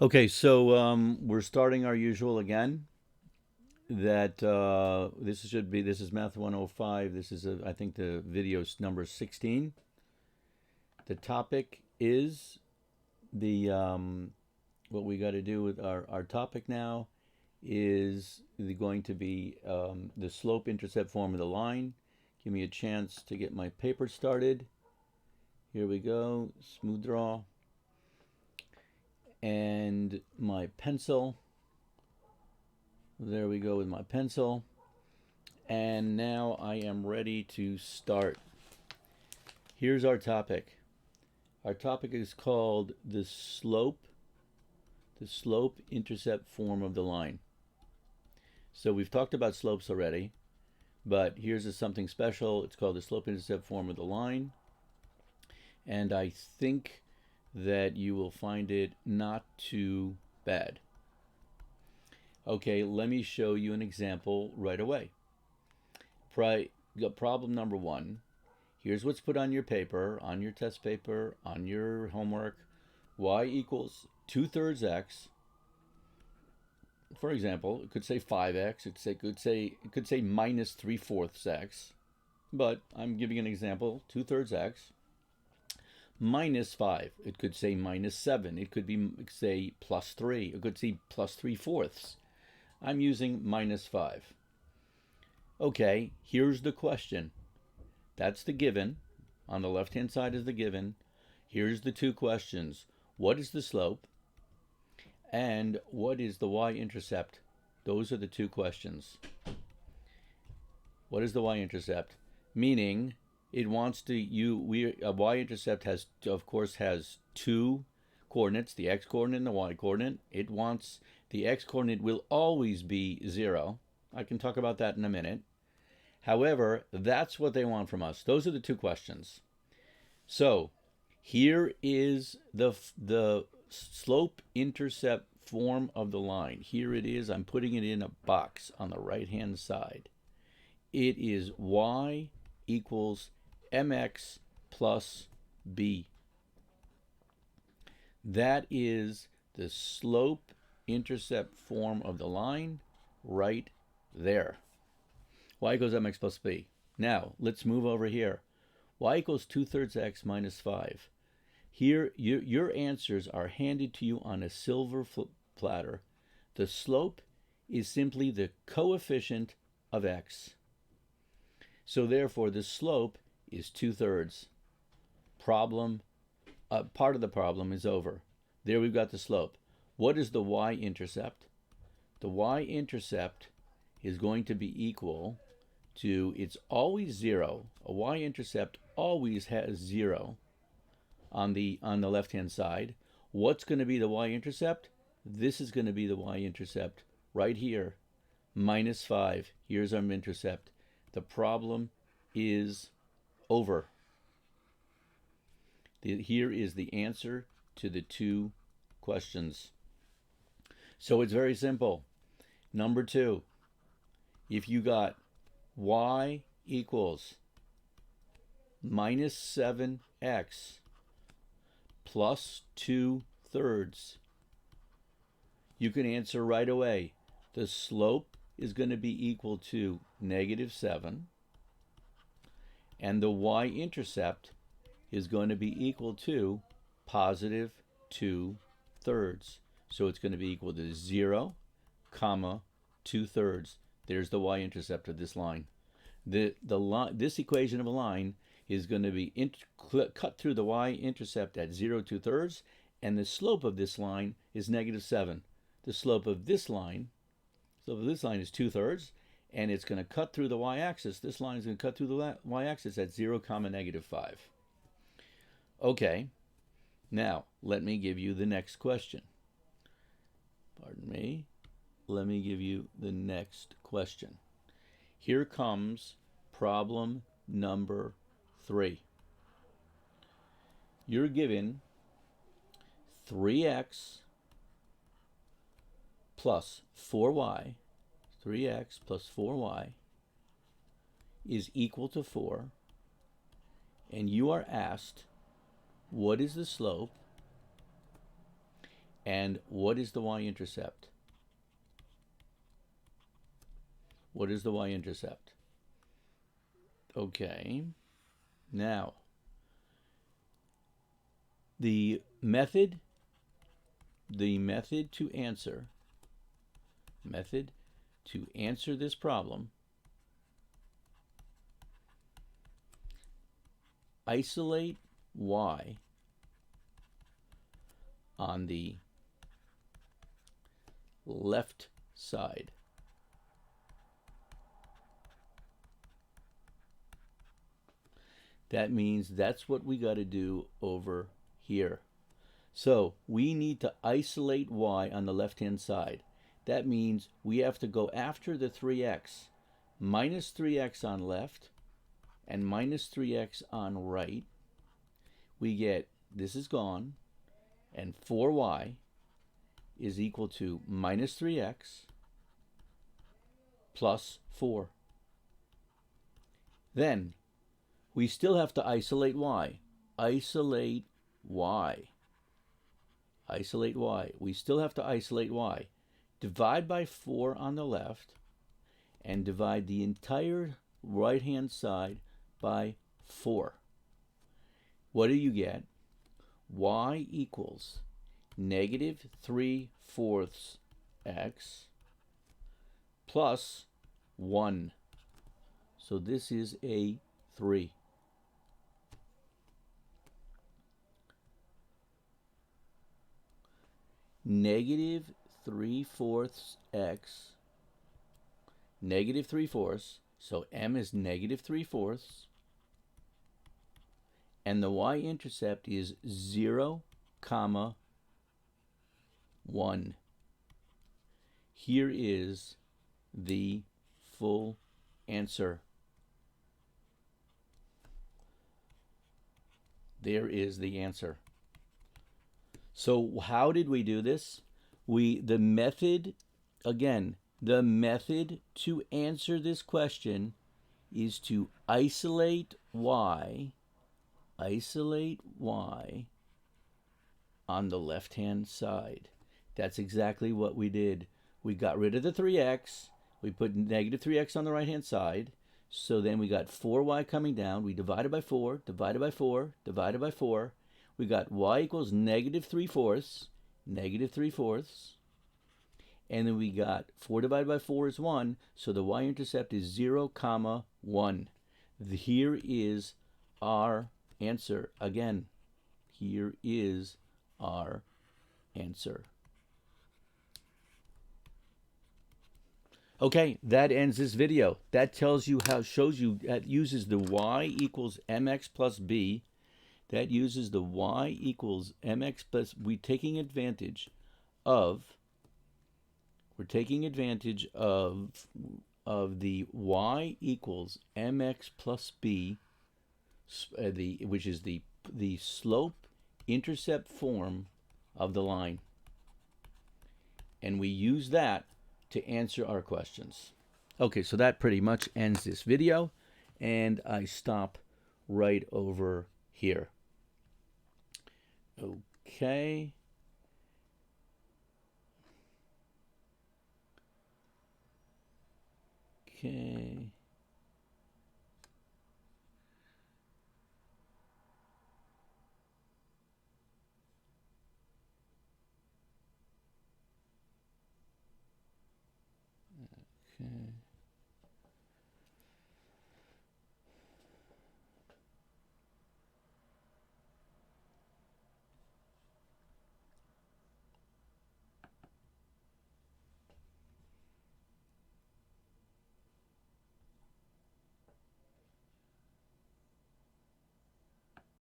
Okay, so we're starting our usual again. That this is Math 105. This is I think the video number 16. The topic is the what we got to do with our topic now is going to be the slope intercept form of the line. Give me a chance to get my paper started. Here we go, smooth draw, and my pencil. There we go with my pencil. And now I am ready to start. Here's our topic. Our topic is called the slope intercept form of the line. So we've talked about slopes already, but here's something special. It's called the slope intercept form of the line. And I think that you will find it not too bad. Okay, let me show you an example right away. Problem number one. Here's what's put on your paper, on your test paper, on your homework. Y equals 2/3 x. For example, it could say 5x. It could say minus 3/4 x. But I'm giving an example: 2/3 x minus 5. It could say minus 7. It could be say plus 3. It could say plus 3/4. I'm using minus 5. Okay, here's the question. That's the given. On the left-hand side is the given. Here's the two questions. What is the slope? And what is the y-intercept? Those are the two questions. What is the y-intercept? Meaning, it wants to a y-intercept has, of course, has two coordinates, the x-coordinate and the y-coordinate. It wants the x-coordinate will always be 0. I can talk about that in a minute. However, that's what they want from us. Those are the two questions. So here is the slope intercept form of the line. Here it is. I'm putting it in a box on the right-hand side. It is y equals mx plus b. That is the slope intercept form of the line right there. Y equals mx plus b. Now, let's move over here. Y equals 2/3 x minus 5. Here, your answers are handed to you on a silver platter. The slope is simply the coefficient of x. So therefore, the slope is 2/3. Part of the problem is over. There we've got the slope. What is the y-intercept? The y-intercept is going to be equal to, it's always 0. A y-intercept always has 0 on the left-hand side. What's going to be the y-intercept? This is going to be the y-intercept right here, minus 5. Here's our intercept. The problem is over. Here is the answer to the two questions. So it's very simple. Number 2, if you got y equals minus 7x plus 2/3, you can answer right away. The slope is going to be equal to negative 7, and the y-intercept is going to be equal to positive 2/3. So it's going to be equal to 0, comma, 2/3. There's the y-intercept of this line. This equation of a line is going to be cut through the y-intercept at 0, 2/3, and the slope of this line is negative 7. The slope of this line is 2/3, and it's going to cut through the y-axis. This line is going to cut through the y-axis at 0, comma, negative 5. Okay, now let me give you the next question. Pardon me. Let me give you the next question. Here comes problem number 3. You're given 3x plus 4y, 3x plus 4y is equal to 4, and you are asked, what is the slope And what is the y-intercept? What is the y-intercept? Okay. Now, the method to answer this problem, isolate y on the left side. That means that's what we got to do over here. So we need to isolate y on the left-hand side. That means we have to go after the 3x. Minus 3x on left and minus 3x on right. We get, this is gone, and 4y is equal to minus 3x plus 4. Then we still have to isolate y. Isolate y. Isolate y. We still have to isolate y. Divide by 4 on the left and divide the entire right-hand side by 4. What do you get? Y equals negative 3/4 x plus 1. So this is a 3. Negative 3/4 x, negative 3/4, so m is negative 3/4, and the y-intercept is 0, 1. Here is the full answer. There is the answer. So how did we do this? The method to answer this question is to isolate y on the left-hand side. That's exactly what we did. We got rid of the 3x. We put negative 3x on the right-hand side. So then we got 4y coming down. We divided by 4, divided by 4, divided by 4. We got y equals negative 3/4, and then we got 4 divided by 4 is 1, so the y-intercept is 0, 1. Here is our answer. Again, here is our answer. Okay, that ends this video. That tells you how, shows you, that uses the y equals mx plus b. That uses the y equals mx plus, we're taking advantage of the y equals mx plus b, which is the slope intercept form of the line. And we use that to answer our questions. Okay, so that pretty much ends this video, and I stop right over here. Okay. Okay. Okay.